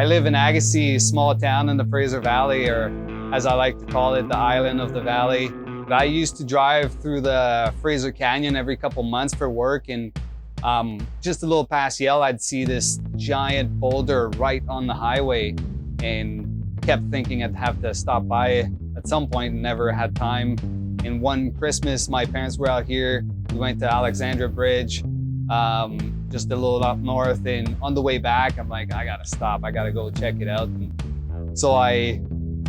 I live in Achelous, a small town in the Fraser Valley, or as I like to call it, the island of the valley. But I used to drive through the Fraser Canyon every couple months for work, and just a little past Yale, I'd see this giant boulder right on the highway, and kept thinking I'd have to stop by at some point and never had time. And one Christmas, my parents were out here. We went to Alexandra Bridge, just a little up north, and on the way back, I'm like, I gotta stop, I gotta go check it out. And so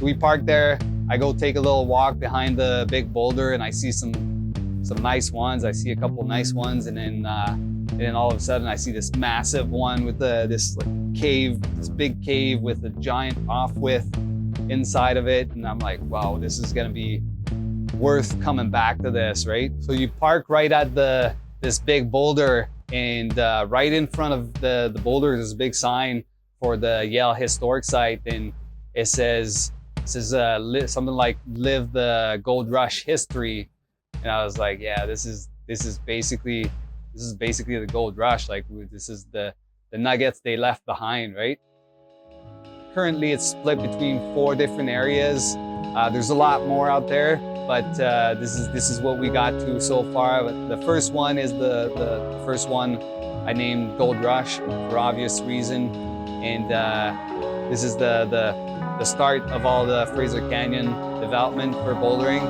we parked there. I go take a little walk behind the big boulder, and I see some nice ones. I see a couple nice ones, and then all of a sudden I see this massive one with this big cave with a giant off-width inside of it, and I'm like, wow, this is gonna be worth coming back to this, right? So you park right at this big boulder, and right in front of the boulder there's a big sign for the Yale Historic Site, and it says something like "Live the Gold Rush History," and I was like, yeah, this is basically the Gold Rush. Like, this is the nuggets they left behind, right? Currently, it's split between 4 different areas. There's a lot more out there, but this is what we got to so far. But the first one is the first one I named Gold Rush for obvious reason, and this is the start of all the Fraser Canyon development for bouldering.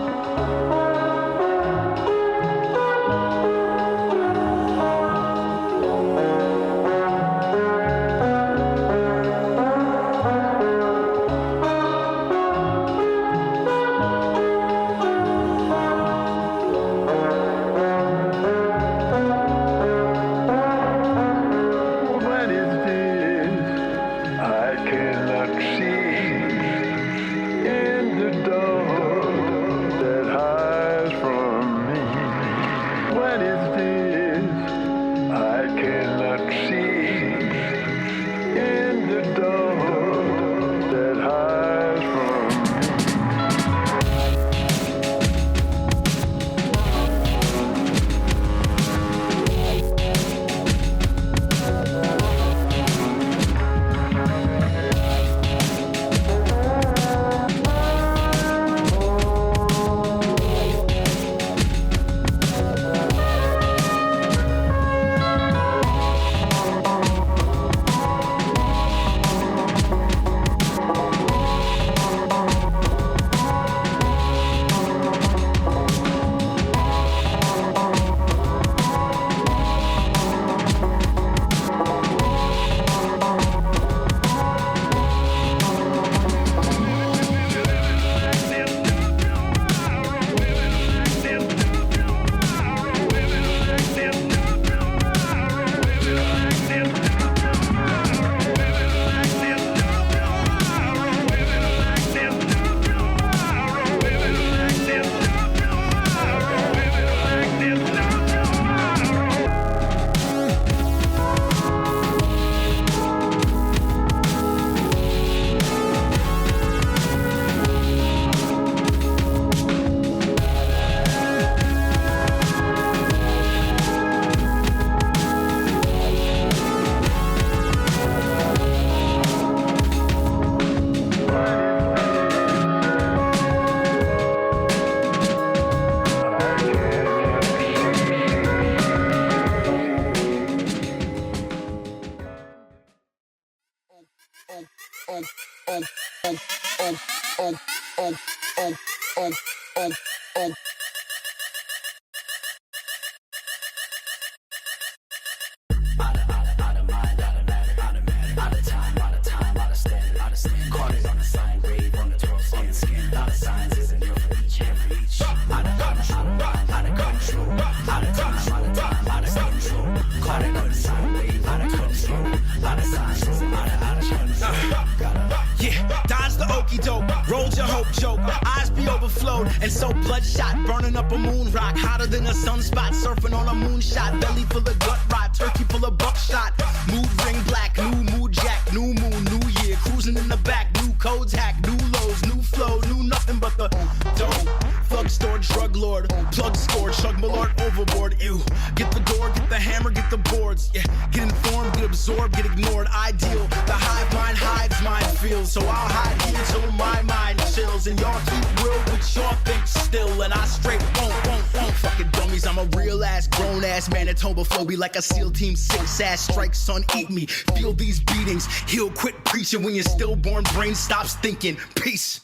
Rolled your hope joke, eyes be overflowed, and so bloodshot, burning up a moon rock, hotter than a sunspot, surfing on a moonshot, belly full of gut rot, turkey full of buckshot, mood ring black, new mood jack, new moon, new year, cruising in the back, new codes hack, new lows, new flow, new nothing but the dope, thugs store drug lord. Plug score, chug Malort overboard. Ew. Get the door, get the hammer, get the boards. Yeah, get informed, get absorbed, get ignored. Ideal. The hive mind hides mine feels. So I'll hide here till my mind chills. And y'all keep real with y'all think still. And I straight won't. Fucking dummies, I'm a real ass, grown ass Manitoba flow. Be like a SEAL Team 6 ass strike, son, eat me. Feel these beatings. He'll quit preaching when your stillborn brain stops thinking. Peace.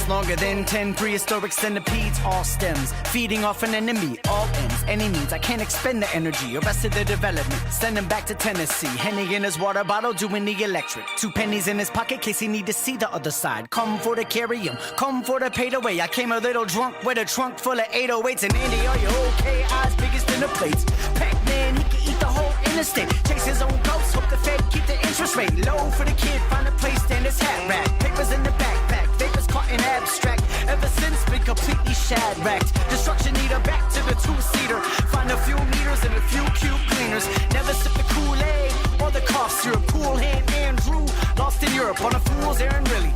Longer than 10 prehistoric centipedes, all stems, feeding off an enemy, all ends, any means. I can't expend the energy, arrested the development, send him back to Tennessee. Henny in his water bottle, doing the electric. 2 pennies in his pocket, case he need to see the other side. Come for to carry him, come for to pay the way. I came a little drunk with a trunk full of 808s. And Andy, are you okay? Eyes biggest in the plates. Pac-Man, he can eat the whole interstate. Chase his own ghost, hope the Fed keep the interest rate low for the kid. Find a place, stand his hat rack. Papers in the backpack, vapors caught in abstract. Ever since been completely shad-racked. Destruction needle back to the 2-seater. Find a few meters and a few cube cleaners. Never sip the Kool-Aid or the cough syrup. Cool hand Andrew, lost in Europe on a fool's errand, really.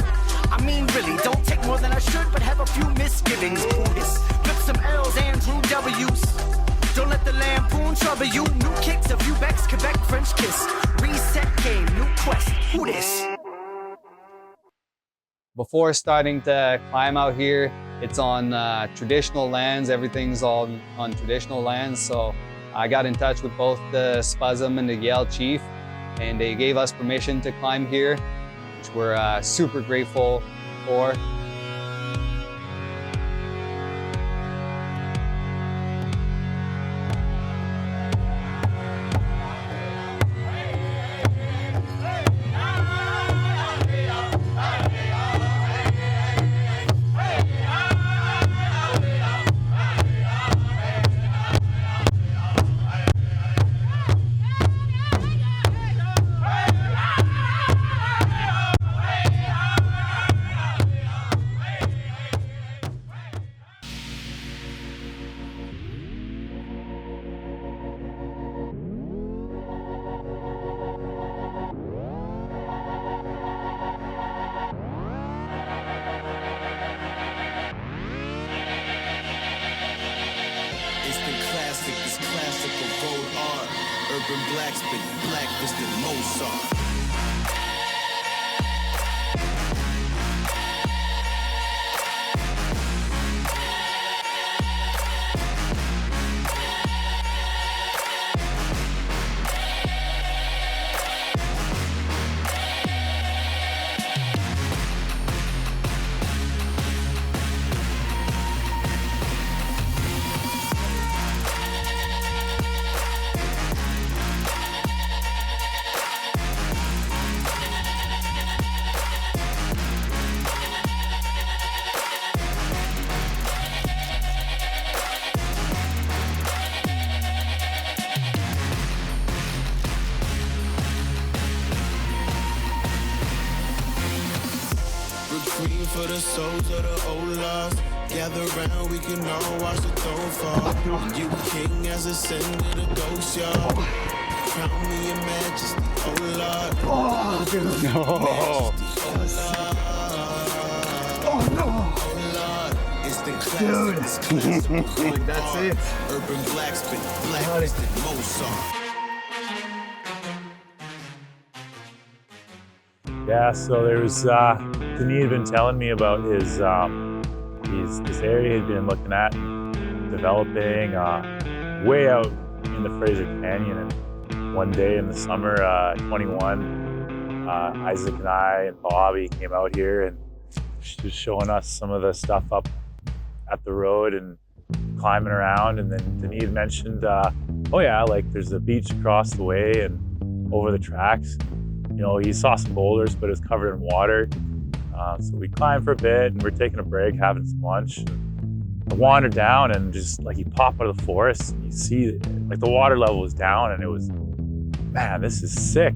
I mean, really, don't take more than I should, but have a few misgivings. Buddhist, flip some L's, Andrew W's. Don't let the lampoon trouble you. New kicks, a few backs, Quebec, French kiss. Reset game, new quest. Who this? Before starting to climb out here, it's on traditional lands. Everything's all on traditional lands. So I got in touch with both the Spuzum and the Yale Chief, and they gave us permission to climb here, which we're super grateful for. This classical gold art. Urban black spit, black fisted Mozart. Scream for the souls of the old lost. Gather round, we can all watch the throne fall. You king as ascended a ghost, y'all. Crown me in majesty, oh Lord. Oh, dude, no. Oh no. Oh Lord, it's the classic. Dude. That's it. Urban black spit, black listed Mozart. Yeah, so there was, Denis had been telling me about his, this area he'd been looking at, developing way out in the Fraser Canyon. And one day in the summer, 21, Isaac and I and Bobby came out here and just showing us some of the stuff up at the road and climbing around. And then Denis mentioned, oh yeah, like there's a beach across the way and over the tracks. You know, he saw some boulders, but it was covered in water. So we climbed for a bit and we're taking a break, having some lunch. And I wandered down and just like you pop out of the forest and you see like the water level was down and it was, man, this is sick.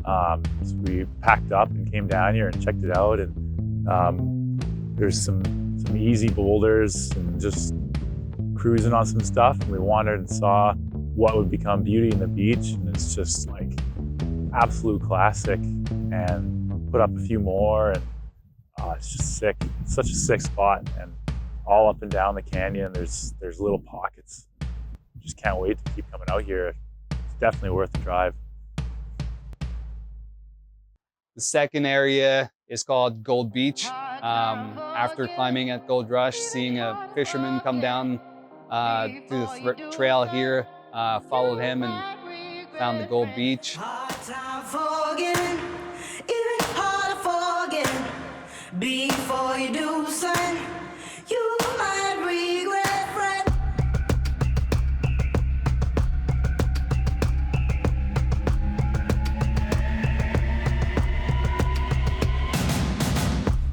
So we packed up and came down here and checked it out, and there's some easy boulders and just cruising on some stuff, and we wandered and saw what would become Beauty in the Beach, and it's just like absolute classic, and put up a few more, and it's just sick. It's such a sick spot, and all up and down the canyon there's little pockets. Just can't wait to keep coming out here. It's definitely worth the drive. The second area is called Gold Beach. After climbing at Gold Rush, seeing a fisherman come down through the trail here, followed him and found the Gold Beach. Before you do, son, you might regret, friend.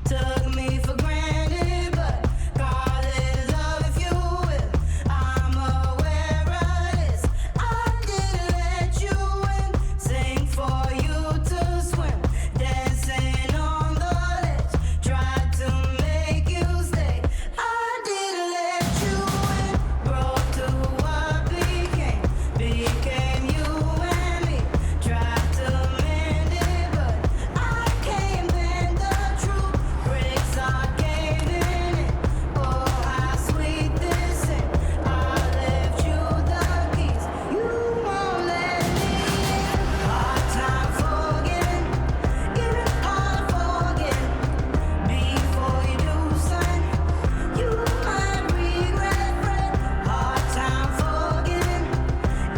Took me for granted, but call it love if you will. I'm aware of this. I didn't let you in. Sing for you to swim, dancing on the ledge. Tried to make you stay. I didn't let you in. Broke to what became you and me. Tried to mend it, but I can't bend the truth. Bricks are caving in. Oh, how sweet this is. I left you the keys. You won't let me in. Hard time forgetting. Even harder forgetting. Before you do, son, you might regret, friend. Hard time forgetting.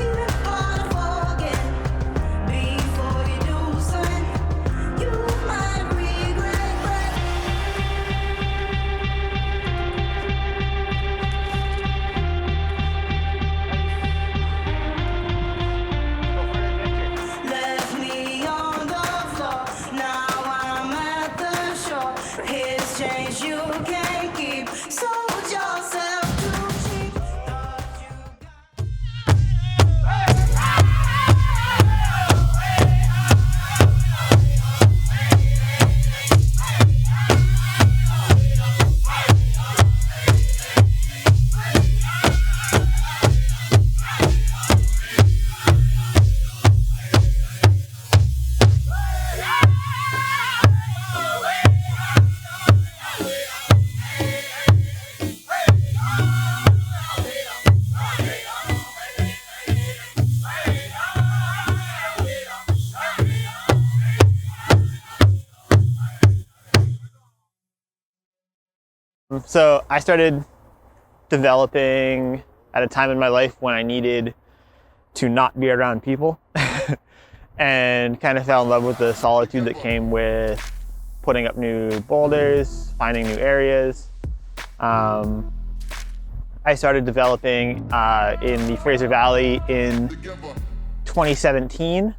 Even harder forgetting. Before you do, son, you might regret, friend. Left me on the floor. Now I'm at the shore. His change you can't keep. Sold yourself too cheap. Thought you So I started developing at a time in my life when I needed to not be around people and kind of fell in love with the solitude that came with putting up new boulders, finding new areas. I started developing in the Fraser Valley in 2017,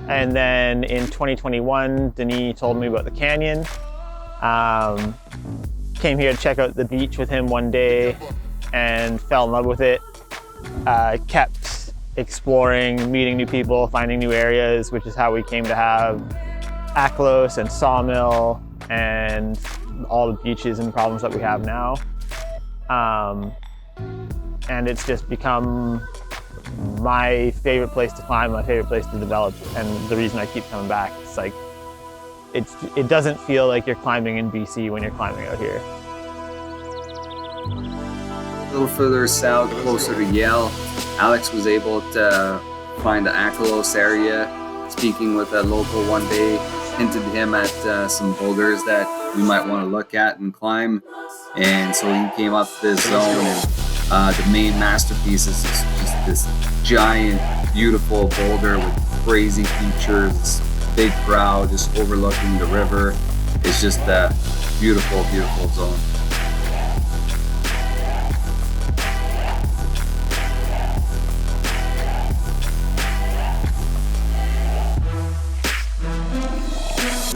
and then in 2021 Denis told me about the canyon. Came here to check out the beach with him one day and fell in love with it. Kept exploring, meeting new people, finding new areas, which is how we came to have Achelous and Sawmill and all the beaches and problems that we have now. And it's just become my favorite place to climb, my favorite place to develop, and the reason I keep coming back. It's like, it doesn't feel like you're climbing in BC when you're climbing out here. A little further south, closer to Yale, Alex was able to find the Achelous area. Speaking with a local one day, hinted to him at some boulders that we might want to look at and climb. And so he came up to this zone, and the main masterpiece is just this giant, beautiful boulder with crazy features, big crowd, just overlooking the river. It's just a beautiful, beautiful zone.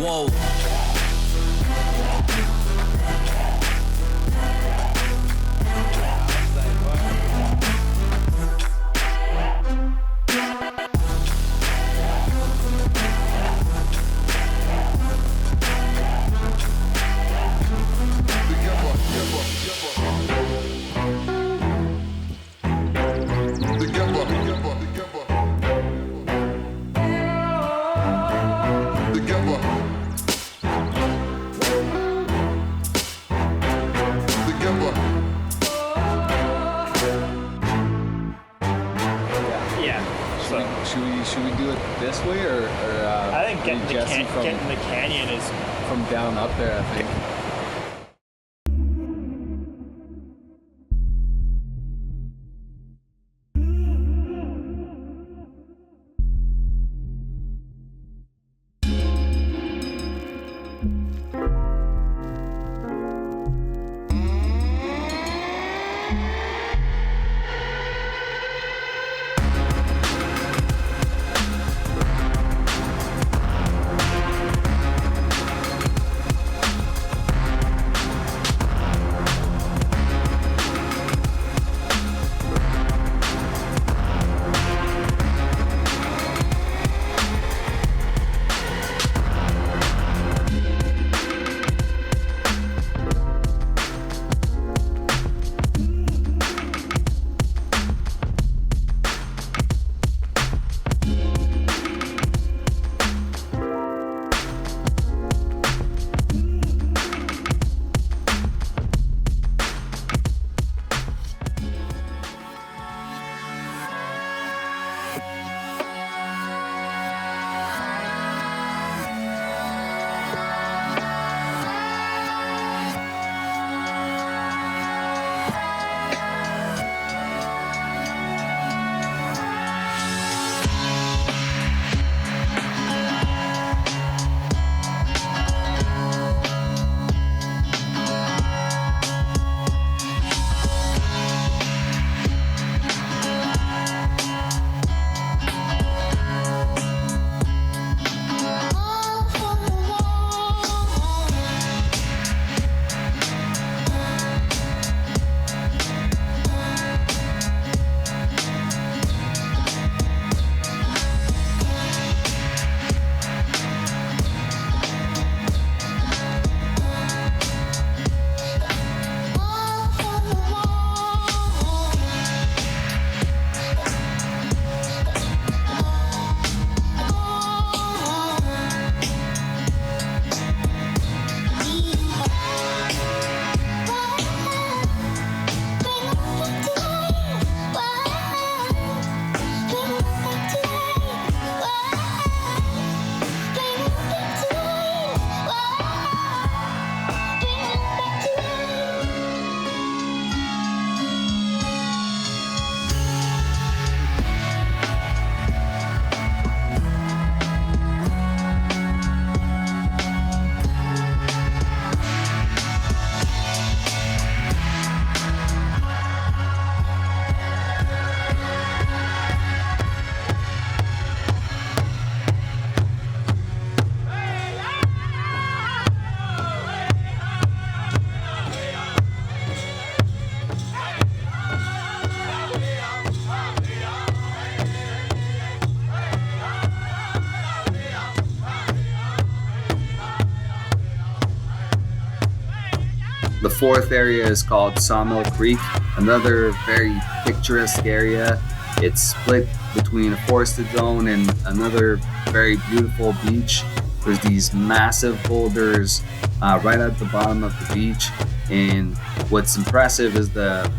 Whoa. Should we do it this way or I think getting the, Jesse getting the canyon is from down up there? I think. The fourth area is called Sawmill Creek, another very picturesque area. It's split between a forested zone and another very beautiful beach. There's these massive boulders right at the bottom of the beach, and what's impressive is the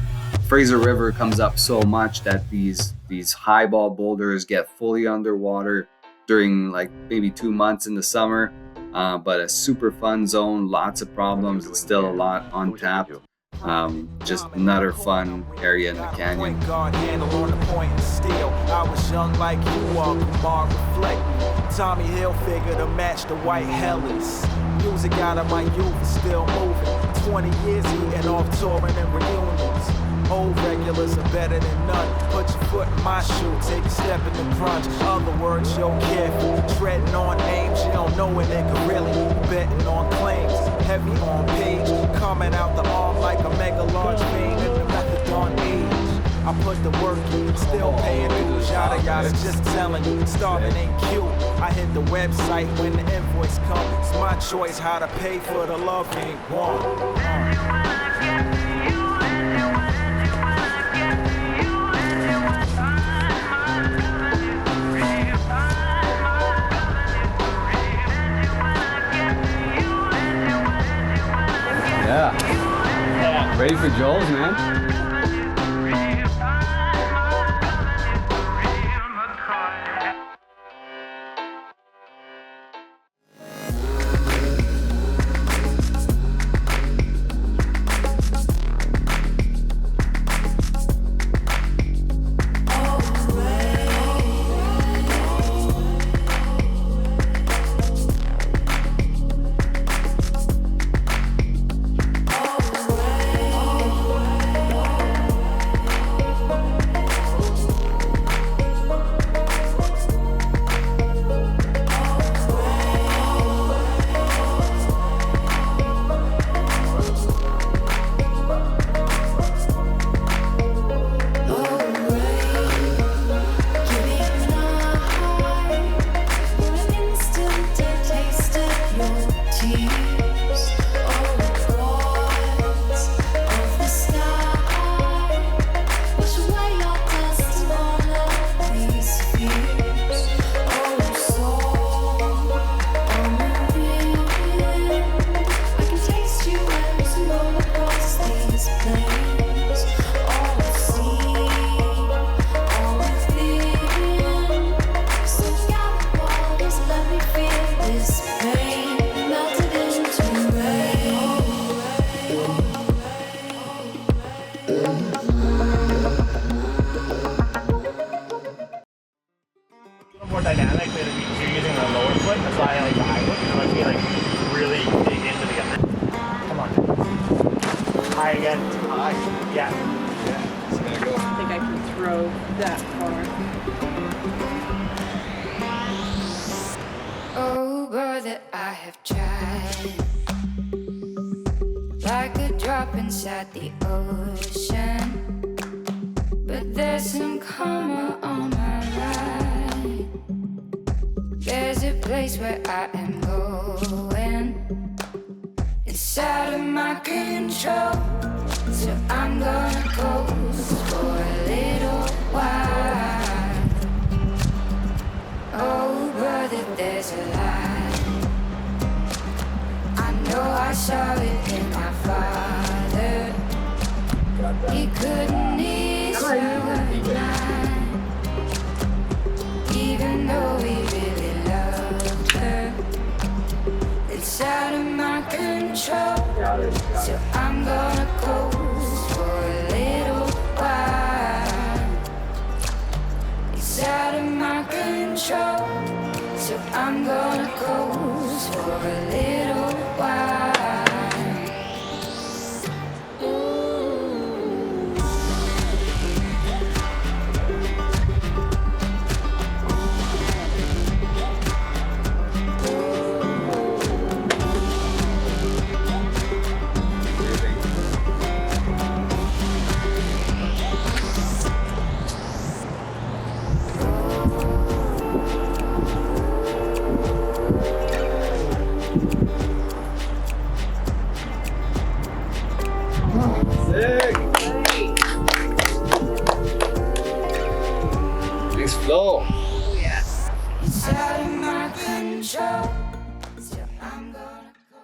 Fraser River comes up so much that these highball boulders get fully underwater during like maybe 2 months in the summer. But a super fun zone, lots of problems, and still a lot untapped. Just another fun area in the canyon. Guard handle on the point and steel. I was young like you are, Kumar reflect me. Tommy Hilfiger to match the white Hellas. Music out of my youth is still moving. 20 years eating off touring and reunions. Old regulars are better than none. Put your foot in my shoe, take a step in the crunch. Other words, you're careful. Treading on names, you don't know a nigga really. Betting on claims, heavy on page. Coming out the arm like a mega large vein in the methadone age. I put the work in, still paying dues, yada yada, just telling you, starving ain't cute. I hit the website when the invoice comes. It's my choice how to pay for the love ain't one. Yeah. Ready for Joel's, man? more dynamic than if you're using the lower foot. That's why I like the high foot. It lets me like really dig into the other. Come on. High again. High. Yeah. I think I can throw that far. Oh, brother, I have tried. Like a drop inside the ocean. But there's some karma on my ride. There's a place where I am going. Inside of my control. So I'm gonna coast for a little while. Oh, brother, there's a light. I know I saw it in my father. He couldn't ease her at night. Even though he really loved her. Inside of my control. So I'm gonna coast for a little while. It's out of my control. So I'm gonna coast for a little while. Nice flow. Oh yeah. It's out of my control. So I'm gonna go.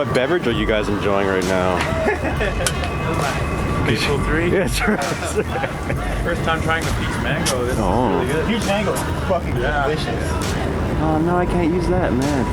What beverage are you guys enjoying right now? Maple 3? Yeah, that's right. First time trying the peach mango. This is really good. Peach mango is fucking delicious. Oh no, I can't use that, man.